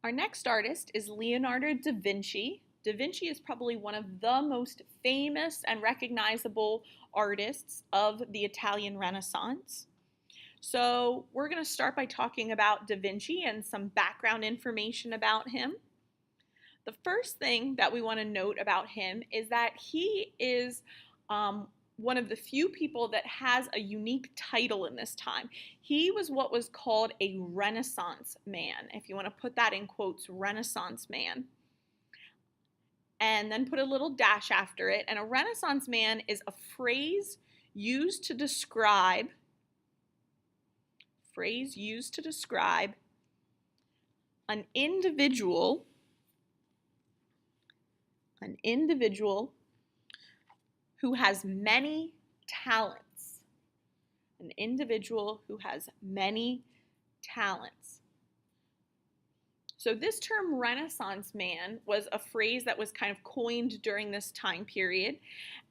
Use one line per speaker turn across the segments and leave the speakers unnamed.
Our next artist is Leonardo da Vinci. Da Vinci is probably one of the most famous and recognizable artists of the Italian Renaissance. So we're going to start by talking about Da Vinci and some background information about him. The first thing that we want to note about him is that he is one of the few people that has a unique title in this time. He was what was called a Renaissance man, if you want to put that in quotes, Renaissance man. And then put a little dash after it. And a Renaissance man is a phrase used to describe an individual who has many talents. An individual who has many talents. So this term Renaissance man was a phrase that was kind of coined during this time period,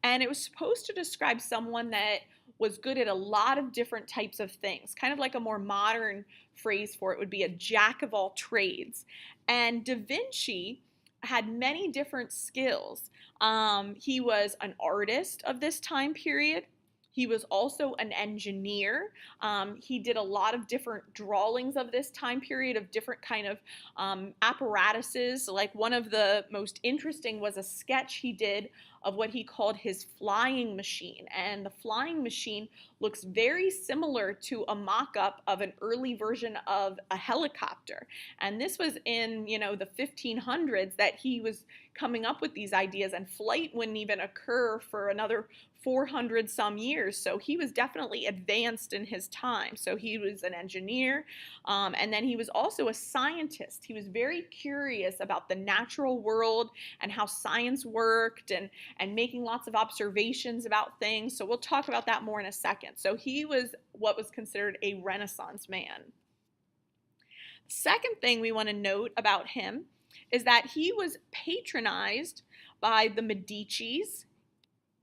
and it was supposed to describe someone that was good at a lot of different types of things. Kind of like a more modern phrase for it would be a jack of all trades. And Da Vinci had many different skills. He was an artist of this time period. He was also an engineer. He did a lot of different drawings of this time period of different kind of apparatuses. Like one of the most interesting was a sketch he did of what he called his flying machine. And the flying machine looks very similar to a mock-up of an early version of a helicopter. And this was in, the 1500s that he was coming up with these ideas, and flight wouldn't even occur for another 400 some years. So he was definitely advanced in his time. So he was an engineer, and then he was also a scientist. He was very curious about the natural world and how science worked, and making lots of observations about things. So we'll talk about that more in a second. So he was what was considered a Renaissance man. The second thing we want to note about him is that he was patronized by the Medicis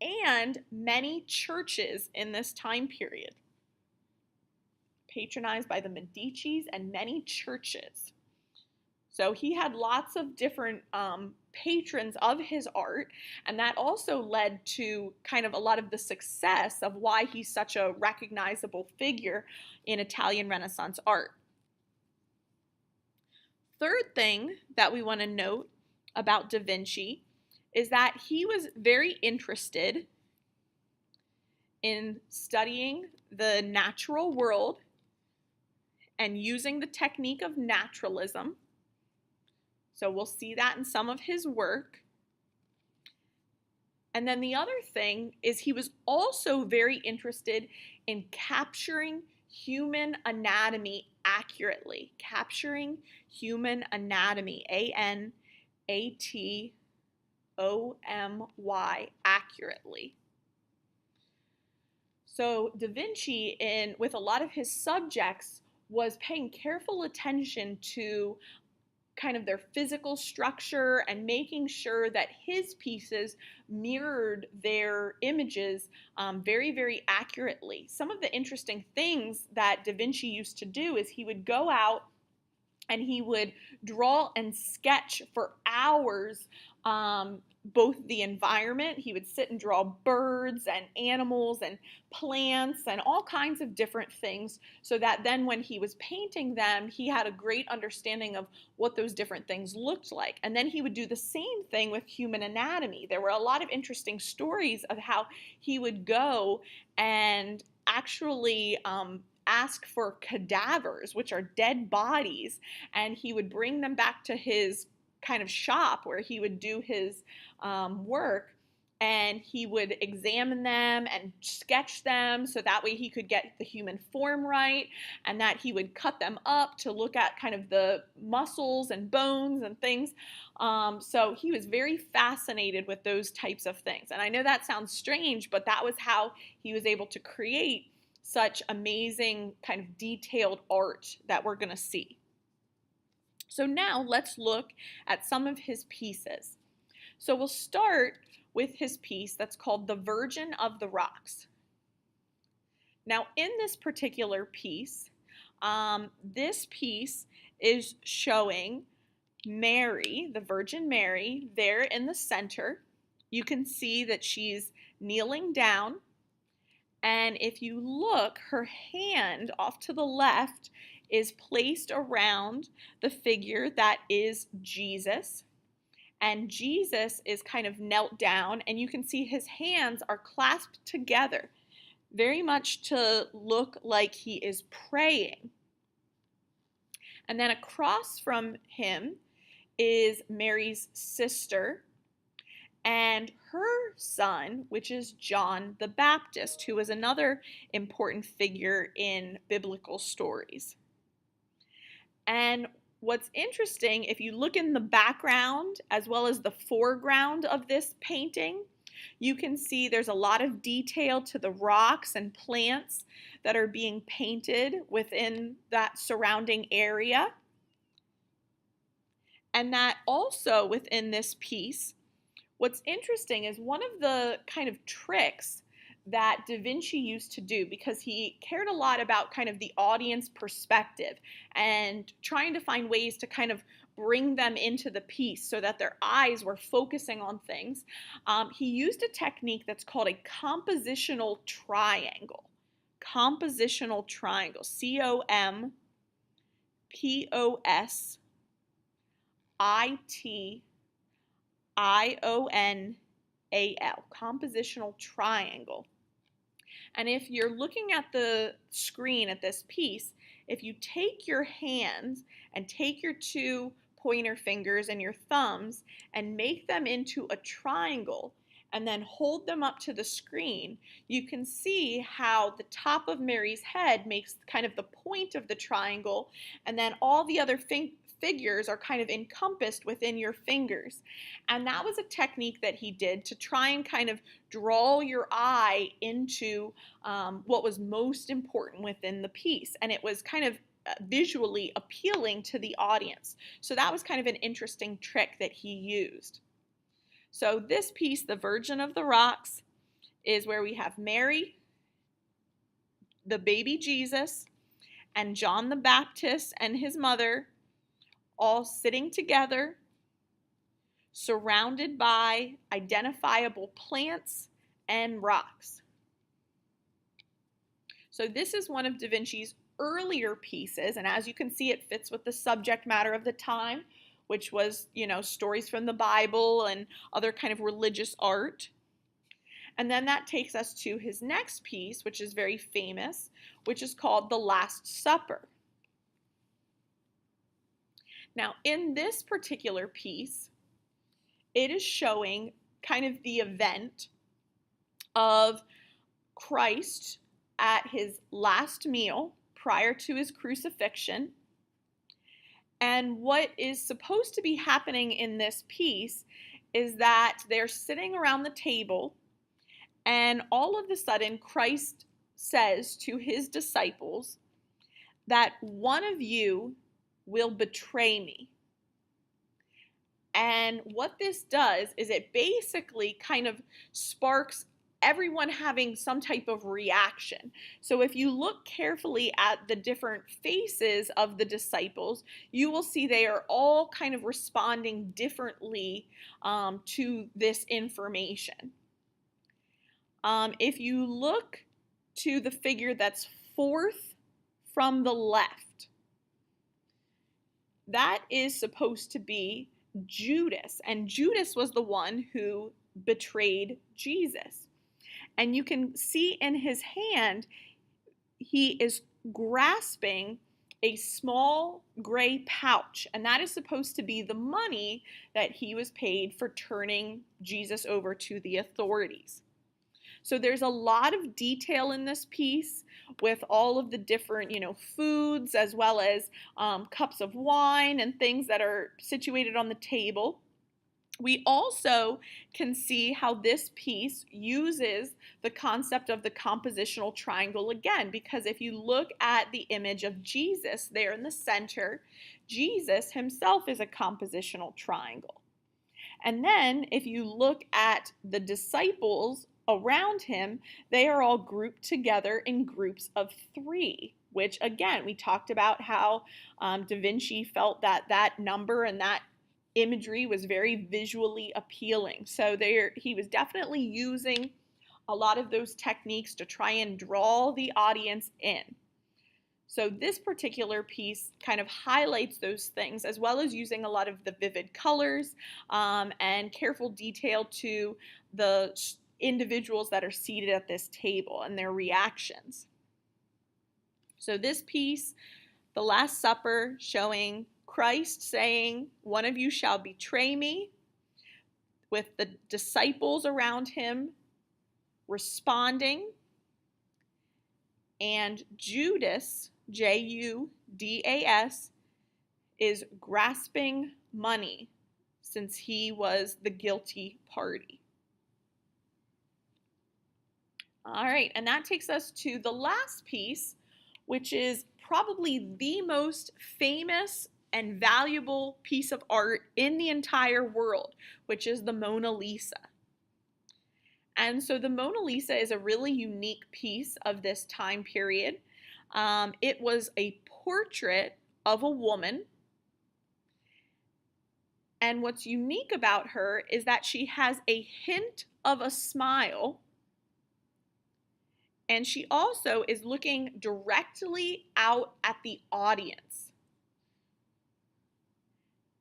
and many churches in this time period. Patronized by the Medicis and many churches. So he had lots of different patrons of his art, and that also led to kind of a lot of the success of why he's such a recognizable figure in Italian Renaissance art. Third thing that we want to note about Da Vinci is that he was very interested in studying the natural world and using the technique of naturalism. So we'll see that in some of his work. And then the other thing is he was also very interested in capturing human anatomy accurately. Capturing human anatomy, A-N-A-T-O-M-Y, accurately. So Da Vinci, with a lot of his subjects, was paying careful attention to kind of their physical structure and making sure that his pieces mirrored their images very, very accurately. Some of the interesting things that Da Vinci used to do is he would go out and he would draw and sketch for hours both the environment. He would sit and draw birds and animals and plants and all kinds of different things, so that then when he was painting them, he had a great understanding of what those different things looked like. And then he would do the same thing with human anatomy. There were a lot of interesting stories of how he would go and actually ask for cadavers, which are dead bodies, and he would bring them back to his kind of shop where he would do his work, and he would examine them and sketch them so that way he could get the human form right, and that he would cut them up to look at kind of the muscles and bones and things. So he was very fascinated with those types of things. And I know that sounds strange, but that was how he was able to create such amazing kind of detailed art that we're going to see. So now let's look at some of his pieces. So we'll start with his piece that's called The Virgin of the Rocks. Now in this particular piece, this piece is showing Mary, the Virgin Mary, there in the center. You can see that she's kneeling down. And if you look, her hand off to the left is placed around the figure that is Jesus. And Jesus is kind of knelt down, and you can see his hands are clasped together, very much to look like he is praying. And then across from him is Mary's sister and her son, which is John the Baptist, who is another important figure in biblical stories. And what's interesting, if you look in the background as well as the foreground of this painting, you can see there's a lot of detail to the rocks and plants that are being painted within that surrounding area. And that also within this piece, what's interesting is one of the kind of tricks that Da Vinci used to do, because he cared a lot about kind of the audience perspective and trying to find ways to kind of bring them into the piece so that their eyes were focusing on things. He used a technique that's called a compositional triangle. Compositional triangle. COMPOSITIONAL. Compositional triangle. And if you're looking at the screen at this piece, if you take your hands and take your two pointer fingers and your thumbs and make them into a triangle and then hold them up to the screen, you can see how the top of Mary's head makes kind of the point of the triangle, and then all the other figures are kind of encompassed within your fingers. And that was a technique that he did to try and kind of draw your eye into what was most important within the piece. And it was kind of visually appealing to the audience. So that was kind of an interesting trick that he used. So this piece, the Virgin of the Rocks, is where we have Mary, the baby Jesus, and John the Baptist and his mother all sitting together, surrounded by identifiable plants and rocks. So this is one of Da Vinci's earlier pieces, and as you can see, it fits with the subject matter of the time, which was, stories from the Bible and other kind of religious art. And then that takes us to his next piece, which is very famous, which is called The Last Supper. Now, in this particular piece, it is showing kind of the event of Christ at his last meal prior to his crucifixion. And what is supposed to be happening in this piece is that they're sitting around the table, and all of a sudden Christ says to his disciples that one of you will betray me. And what this does is it basically kind of sparks everyone having some type of reaction. So if you look carefully at the different faces of the disciples, you will see they are all kind of responding differently to this information. If you look to the figure that's fourth from the left, that is supposed to be Judas, and Judas was the one who betrayed Jesus. And you can see in his hand, he is grasping a small gray pouch, and that is supposed to be the money that he was paid for turning Jesus over to the authorities. So there's a lot of detail in this piece with all of the different, foods, as well as cups of wine and things that are situated on the table. We also can see how this piece uses the concept of the compositional triangle again, because if you look at the image of Jesus there in the center, Jesus himself is a compositional triangle. And then if you look at the disciples around him, they are all grouped together in groups of 3, which again, we talked about how Da Vinci felt that that number and that imagery was very visually appealing. So he was definitely using a lot of those techniques to try and draw the audience in. So this particular piece kind of highlights those things, as well as using a lot of the vivid colors and careful detail to the individuals that are seated at this table and their reactions. So this piece, the Last Supper, showing Christ saying, "One of you shall betray me," with the disciples around him responding, and Judas, Judas, is grasping money since he was the guilty party. All right, and that takes us to the last piece, which is probably the most famous and valuable piece of art in the entire world, which is the Mona Lisa. And so the Mona Lisa is a really unique piece of this time period. It was a portrait of a woman. And what's unique about her is that she has a hint of a smile. And she also is looking directly out at the audience.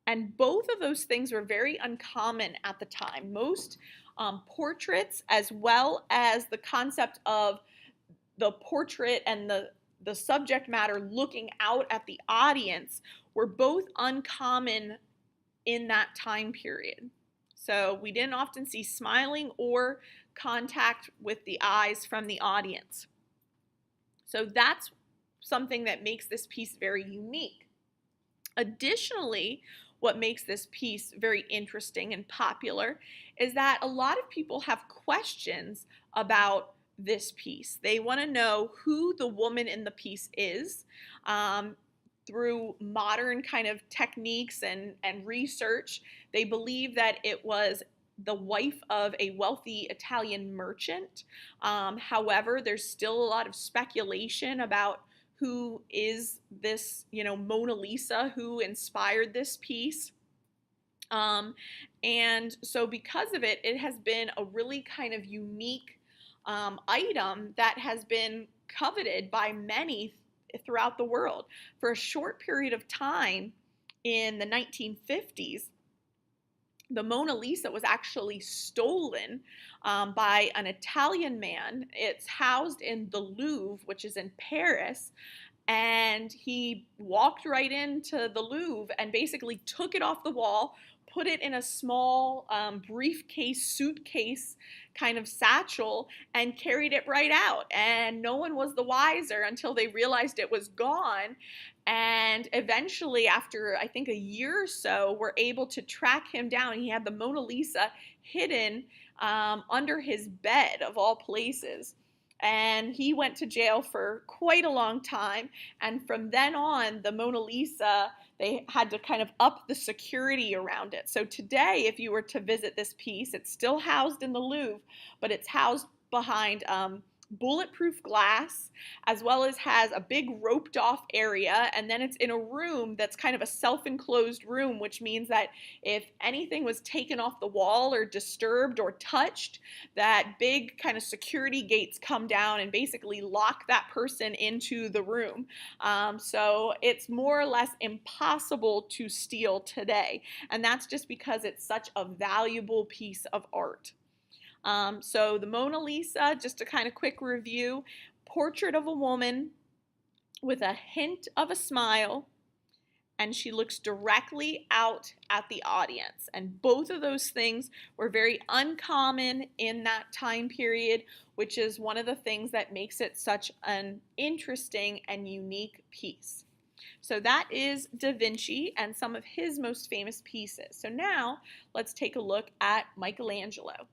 And both of those things were very uncommon at the time. Most portraits, as well as the concept of the portrait and the subject matter looking out at the audience, were both uncommon in that time period. So we didn't often see smiling or contact with the eyes from the audience. So that's something that makes this piece very unique. Additionally, what makes this piece very interesting and popular is that a lot of people have questions about this piece. They want to know who the woman in the piece is. Through modern kind of techniques and research, they believe that it was the wife of a wealthy Italian merchant. However, there's still a lot of speculation about who is this, Mona Lisa, who inspired this piece. And so because of it, it has been a really kind of unique item that has been coveted by many throughout the world. For a short period of time in the 1950s, the Mona Lisa was actually stolen by an Italian man. It's housed in the Louvre, which is in Paris, and he walked right into the Louvre and basically took it off the wall, put it in a small briefcase, suitcase kind of satchel, and carried it right out. And no one was the wiser until they realized it was gone. And eventually, after I think a year or so, were able to track him down. He had the Mona Lisa hidden under his bed, of all places. And he went to jail for quite a long time. And from then on, the Mona Lisa, they had to kind of up the security around it. So today, if you were to visit this piece, it's still housed in the Louvre, but it's housed behind bulletproof glass, as well as has a big roped off area, and then it's in a room that's kind of a self-enclosed room, which means that if anything was taken off the wall or disturbed or touched, that big kind of security gates come down and basically lock that person into the room. So it's more or less impossible to steal today, and that's just because it's such a valuable piece of art. So the Mona Lisa, just a kind of quick review, portrait of a woman with a hint of a smile, and she looks directly out at the audience. And both of those things were very uncommon in that time period, which is one of the things that makes it such an interesting and unique piece. So that is Da Vinci and some of his most famous pieces. So now let's take a look at Michelangelo.